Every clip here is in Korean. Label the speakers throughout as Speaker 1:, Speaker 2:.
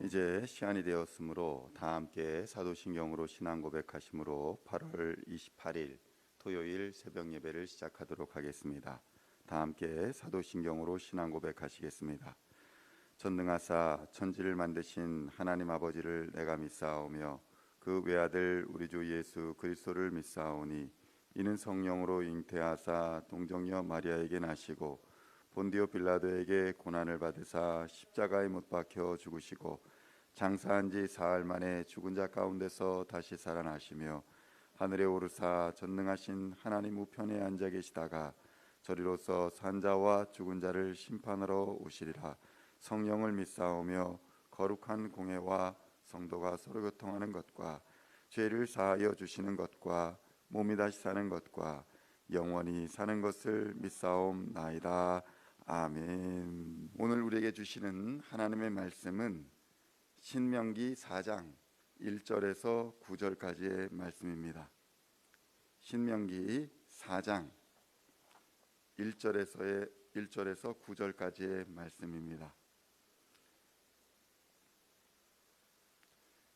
Speaker 1: 이제 시간이 되었으므로 다 함께 사도신경으로 신앙 고백하심으로 8월 28일 토요일 새벽 예배를 시작하도록 하겠습니다. 다 함께 사도신경으로 신앙 고백하시겠습니다. 전능하사 천지를 만드신 하나님 아버지를 내가 믿사오며 그 외아들 우리 주 예수 그리스도를 믿사오니 이는 성령으로 잉태하사 동정녀 마리아에게 나시고 본디오 빌라도에게 고난을 받으사 십자가에 못 박혀 죽으시고 장사한 지 사흘 만에 죽은 자 가운데서 다시 살아나시며 하늘에 오르사 전능하신 하나님 우편에 앉아 계시다가 저리로서 산 자와 죽은 자를 심판하러 오시리라. 성령을 믿사오며 거룩한 공회와 성도가 서로 교통하는 것과 죄를 사하여 주시는 것과 몸이 다시 사는 것과 영원히 사는 것을 믿사옵나이다. 아멘. 오늘 우리에게 주시는 하나님의 말씀은 신명기 4장 1절에서 9절까지의 말씀입니다. 신명기 4장 1절에서 9절까지의 말씀입니다.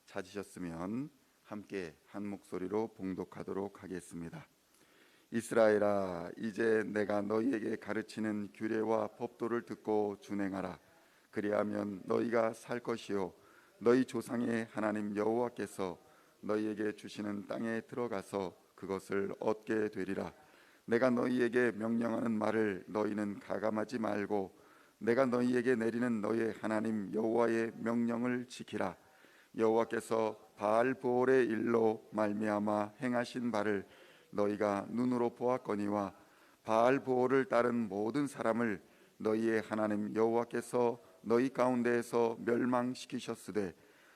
Speaker 1: 찾으셨으면 함께 한 목소리로 봉독하도록 하겠습니다. 이스라엘아, 이제 내가 너희에게 가르치는 규례와 법도를 듣고 준행하라. 그리하면 너희가 살 것이요 너희 조상의 하나님 여호와께서 너희에게 주시는 땅에 들어가서 그것을 얻게 되리라. 내가 너희에게 명령하는 말을 너희는 가감하지 말고 내가 너희에게 내리는 너희 하나님 여호와의 명령을 지키라. 여호와께서 바알보올의 일로 말미암아 행하신 바를 너희가 눈으로 보았거니와 바알보올을 따른 모든 사람을 너희의 하나님 여호와께서 너희 가운데에서 멸망시키셨으되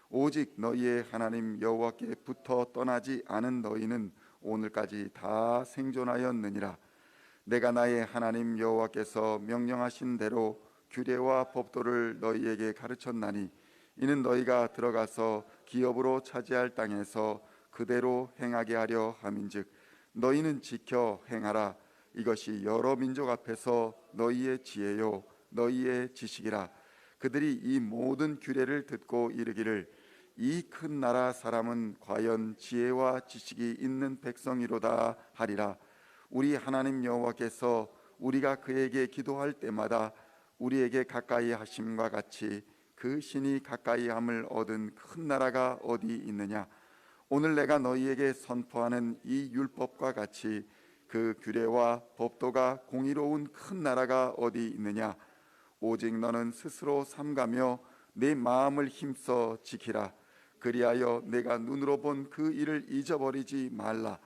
Speaker 1: 오직 너희의 하나님 여호와께 붙어 떠나지 않은 너희는 오늘까지 다 생존하였느니라. 내가 나의 하나님 여호와께서 명령하신 대로 규례와 법도를 너희에게 가르쳤나니 이는 너희가 들어가서 기업으로 차지할 땅에서 그대로 행하게 하려 함인즉 너희는 지켜 행하라. 이것이 여러 민족 앞에서 너희의 지혜요 너희의 지식이라. 그들이 이 모든 규례를 듣고 이르기를 이 큰 나라 사람은 과연 지혜와 지식이 있는 백성이로다 하리라. 우리 하나님 여호와께서 우리가 그에게 기도할 때마다 우리에게 가까이 하심과 같이 그 신이 가까이 함을 얻은 큰 나라가 어디 있느냐. 오늘 내가 너희에게 선포하는 이 율법과 같이 그 규례와 법도가 공의로운 큰 나라가 어디 있느냐. 오직 너는 스스로 삼가며 내 마음을 힘써 지키라. 그리하여 내가 눈으로 본 그 일을 잊어버리지 말라.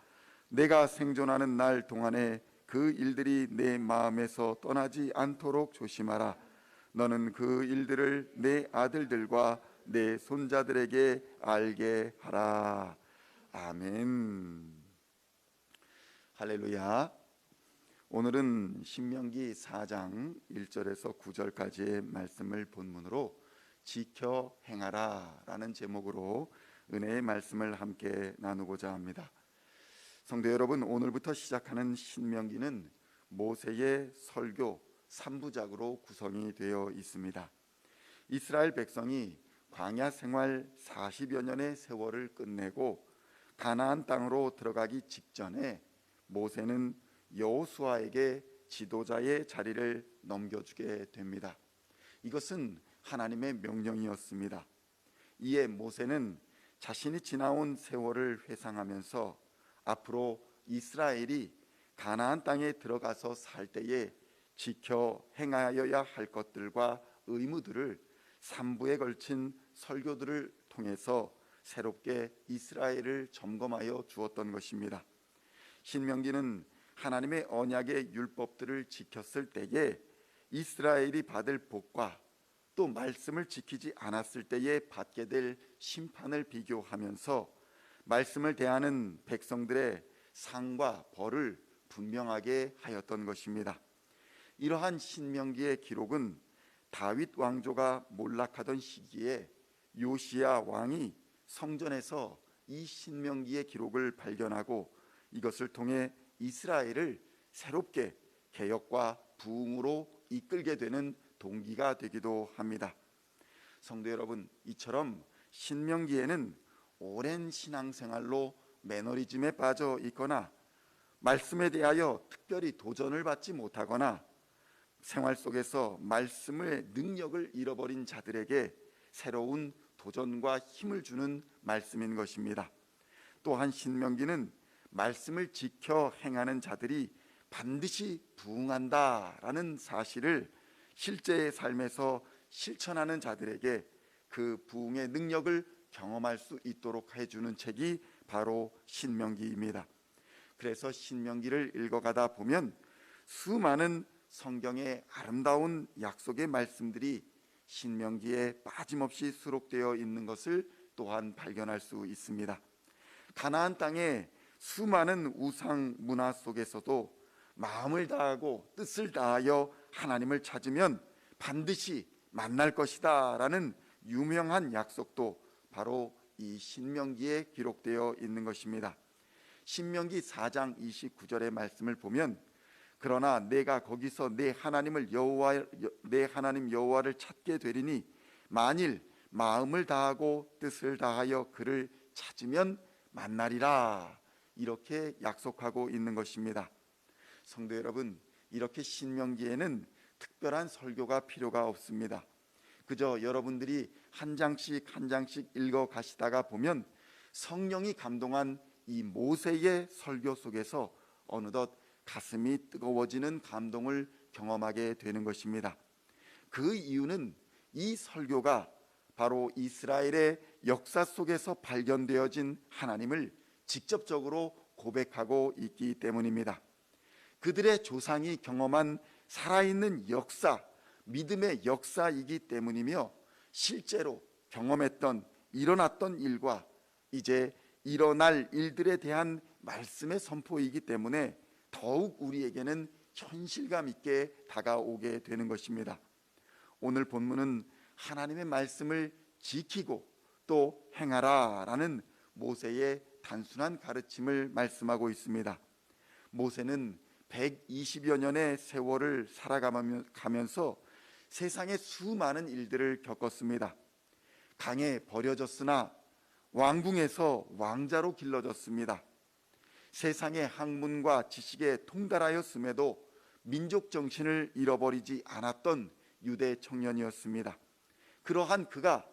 Speaker 1: 내가 생존하는 날 동안에 그 일들이 내 마음에서 떠나지 않도록 조심하라. 너는 그 일들을 내 아들들과 내 손자들에게 알게 하라. 아멘. 할렐루야. 오늘은 신명기 4장 1절에서 9절까지의 말씀을 본문으로 지켜 행하라 라는 제목으로 은혜의 말씀을 함께 나누고자 합니다. 성도 여러분, 오늘부터 시작하는 신명기는 모세의 설교 3부작으로 구성이 되어 있습니다. 이스라엘 백성이 광야 생활 40여 년의 세월을 끝내고 가나안 땅으로 들어가기 직전에 모세는 여호수아에게 지도자의 자리를 넘겨주게 됩니다. 이것은 하나님의 명령이었습니다. 이에 모세는 자신이 지나온 세월을 회상하면서 앞으로 이스라엘이 가나안 땅에 들어가서 살 때에 지켜 행하여야 할 것들과 의무들을 3부에 걸친 설교들을 통해서 새롭게 이스라엘을 점검하여 주었던 것입니다. 신명기는 하나님의 언약의 율법들을 지켰을 때에 이스라엘이 받을 복과 또 말씀을 지키지 않았을 때에 받게 될 심판을 비교하면서 말씀을 대하는 백성들의 상과 벌을 분명하게 하였던 것입니다. 이러한 신명기의 기록은 다윗 왕조가 몰락하던 시기에 요시야 왕이 성전에서 이 신명기의 기록을 발견하고 이것을 통해 이스라엘을 새롭게 개혁과 부흥으로 이끌게 되는 동기가 되기도 합니다. 성도 여러분, 이처럼 신명기에는 오랜 신앙생활로 매너리즘에 빠져 있거나 말씀에 대하여 특별히 도전을 받지 못하거나 생활 속에서 말씀의 능력을 잃어버린 자들에게 새로운 도전과 힘을 주는 말씀인 것입니다. 또한 신명기는 말씀을 지켜 행하는 자들이 반드시 부흥한다라는 사실을 실제의 삶에서 실천하는 자들에게 그 부흥의 능력을 경험할 수 있도록 해주는 책이 바로 신명기입니다. 그래서 신명기를 읽어가다 보면 수많은 성경의 아름다운 약속의 말씀들이 신명기에 빠짐없이 수록되어 있는 것을 또한 발견할 수 있습니다. 가나안 땅의 수많은 우상 문화 속에서도 마음을 다하고 뜻을 다하여 하나님을 찾으면 반드시 만날 것이다 라는 유명한 약속도 바로 이 신명기에 기록되어 있는 것입니다. 신명기 4장 29절의 말씀을 보면 그러나 내가 거기서 내 하나님 여호와를 찾게 되리니 만일 마음을 다하고 뜻을 다하여 그를 찾으면 만나리라, 이렇게 약속하고 있는 것입니다. 성도 여러분, 이렇게 신명기에는 특별한 설교가 필요가 없습니다. 그저 여러분들이 한 장씩 한 장씩 읽어 가시다가 보면 성령이 감동한 이 모세의 설교 속에서 어느덧 가슴이 뜨거워지는 감동을 경험하게 되는 것입니다. 그 이유는 이 설교가 바로 이스라엘의 역사 속에서 발견되어진 하나님을 직접적으로 고백하고 있기 때문입니다. 그들의 조상이 경험한 살아있는 역사, 믿음의 역사이기 때문이며 실제로 경험했던 일어났던 일과 이제 일어날 일들에 대한 말씀의 선포이기 때문에 더욱 우리에게는 현실감 있게 다가오게 되는 것입니다. 오늘 본문은 하나님의 말씀을 지키고 또 행하라 라는 모세의 단순한 가르침을 말씀하고 있습니다. 모세는 120여 년의 세월을 살아가면서 세상의 수많은 일들을 겪었습니다. 강에 버려졌으나 왕궁에서 왕자로 길러졌습니다. 세상의 학문과 지식에 통달하였음에도 민족 정신을 잃어버리지 않았던 유대 청년이었습니다. 그러한 그가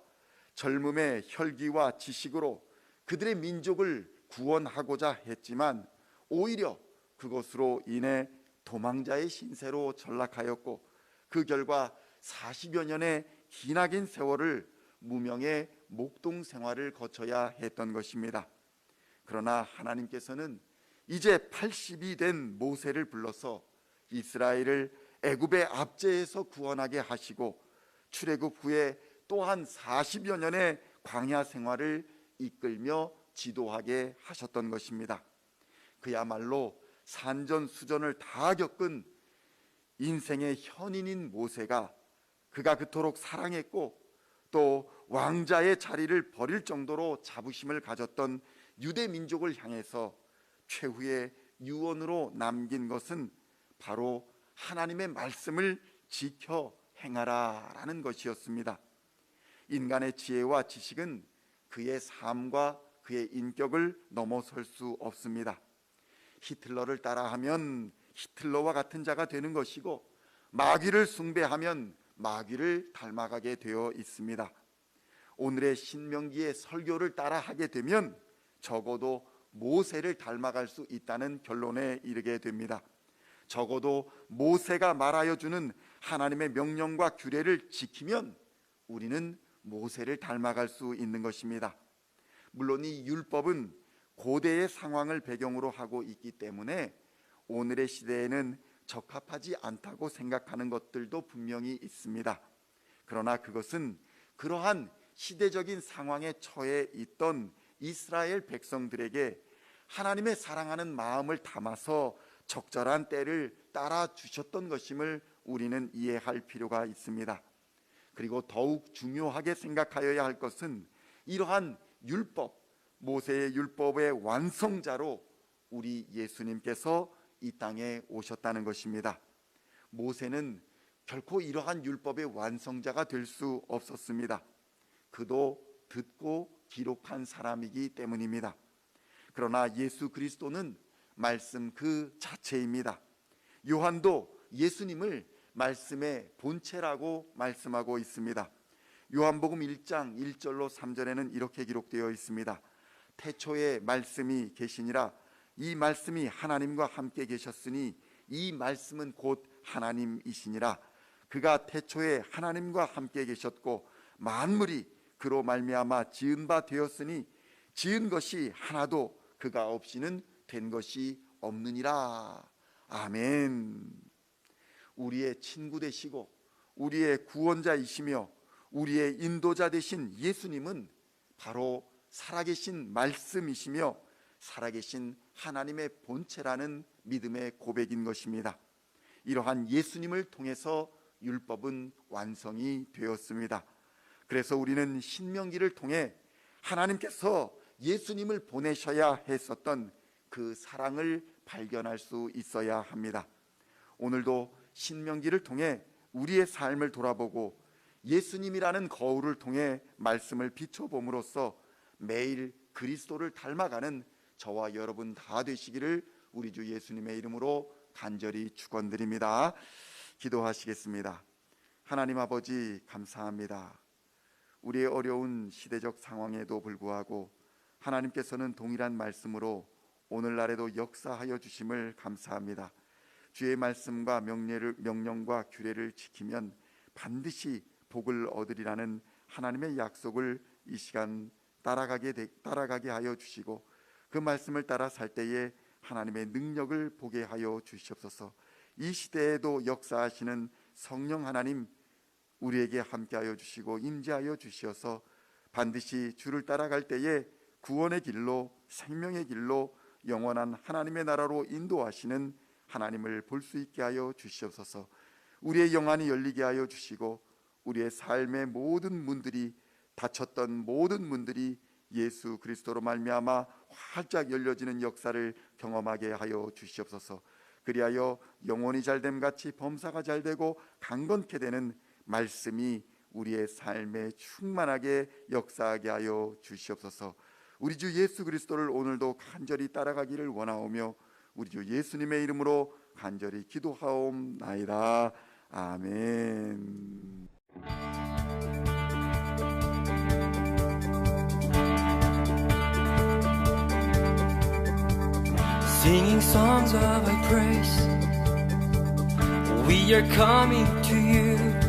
Speaker 1: 젊음의 혈기와 지식으로 그들의 민족을 구원하고자 했지만 오히려 그것으로 인해 도망자의 신세로 전락하였고 그 결과 40여 년의 기나긴 세월을 무명의 목동 생활을 거쳐야 했던 것입니다. 그러나 하나님께서는 이제 80이 된 모세를 불러서 이스라엘을 애굽의 압제에서 구원하게 하시고 출애굽 후에 또한 40여 년의 광야 생활을 이끌며 지도하게 하셨던 것입니다. 그야말로 산전수전을 다 겪은 인생의 현인인 모세가 그가 그토록 사랑했고 또 왕자의 자리를 버릴 정도로 자부심을 가졌던 유대 민족을 향해서 최후의 유언으로 남긴 것은 바로 하나님의 말씀을 지켜 행하라 라는 것이었습니다. 인간의 지혜와 지식은 그의 삶과 그의 인격을 넘어설 수 없습니다. 히틀러를 따라하면 히틀러와 같은 자가 되는 것이고 마귀를 숭배하면 마귀를 닮아가게 되어 있습니다. 오늘의 신명기의 설교를 따라하게 되면 적어도 모세를 닮아갈 수 있다는 결론에 이르게 됩니다. 적어도 모세가 말하여 주는 하나님의 명령과 규례를 지키면 우리는 모세를 닮아갈 수 있는 것입니다. 물론 이 율법은 고대의 상황을 배경으로 하고 있기 때문에 오늘의 시대에는 적합하지 않다고 생각하는 것들도 분명히 있습니다. 그러나 그것은 그러한 시대적인 상황에 처해 있던 이스라엘 백성들에게 하나님의 사랑하는 마음을 담아서 적절한 때를 따라 주셨던 것임을 우리는 이해할 필요가 있습니다. 그리고 더욱 중요하게 생각하여야 할 것은 이러한 율법, 모세의 율법의 완성자로 우리 예수님께서 이 땅에 오셨다는 것입니다. 모세는 결코 이러한 율법의 완성자가 될 수 없었습니다. 그도 듣고 기록한 사람이기 때문입니다. 그러나 예수 그리스도는 말씀 그 자체입니다. 요한도 예수님을 말씀의 본체라고 말씀하고 있습니다. 요한복음 1장 1절로 3절에는 이렇게 기록되어 있습니다. 태초에 말씀이 계시니라. 이 말씀이 하나님과 함께 계셨으니 이 말씀은 곧 하나님이시니라. 그가 태초에 하나님과 함께 계셨고 만물이 그로 말미암아 지은 바 되었으니 지은 것이 하나도 그가 없이는 된 것이 없느니라. 아멘. 우리의 친구 되시고 우리의 구원자이시며 우리의 인도자 되신 예수님은 바로 살아계신 말씀이시며 살아계신 하나님의 본체라는 믿음의 고백인 것입니다. 이러한 예수님을 통해서 율법은 완성이 되었습니다. 그래서 우리는 신명기를 통해 하나님께서 예수님을 보내셔야 했었던 그 사랑을 발견할 수 있어야 합니다. 오늘도 신명기를 통해 우리의 삶을 돌아보고 예수님이라는 거울을 통해 말씀을 비춰봄으로써 매일 그리스도를 닮아가는 저와 여러분 다 되시기를 우리 주 예수님의 이름으로 간절히 축원드립니다. 기도하시겠습니다. 하나님 아버지 감사합니다. 우리의 어려운 시대적 상황에도 불구하고 하나님께서는 동일한 말씀으로 오늘날에도 역사하여 주심을 감사합니다. 주의 말씀과 명령과 규례를 지키면 반드시 복을 얻으리라는 하나님의 약속을 이 시간 따라가게 하여 주시고 그 말씀을 따라 살 때에 하나님의 능력을 보게 하여 주시옵소서. 이 시대에도 역사하시는 성령 하나님 우리에게 함께하여 주시고 임재하여 주시어서 반드시 주를 따라갈 때에 구원의 길로 생명의 길로 영원한 하나님의 나라로 인도하시는 하나님을 볼 수 있게 하여 주시옵소서. 우리의 영안이 열리게 하여 주시고 우리의 삶의 모든 문들이 닫혔던 모든 문들이 예수 그리스도로 말미암아 활짝 열려지는 역사를 경험하게 하여 주시옵소서. 그리하여 영혼이 잘됨 같이 범사가 잘되고 강건케 되는 말씀이 우리의 삶에 충만하게 역사하게 하여 주시옵소서. 우리 주 예수 그리스도를 오늘도 간절히 따라가기를 원하오며 우리 주 예수님의 이름으로 간절히 기도하옵나이다. 아멘.
Speaker 2: Singing songs of thy praise, we are coming to you.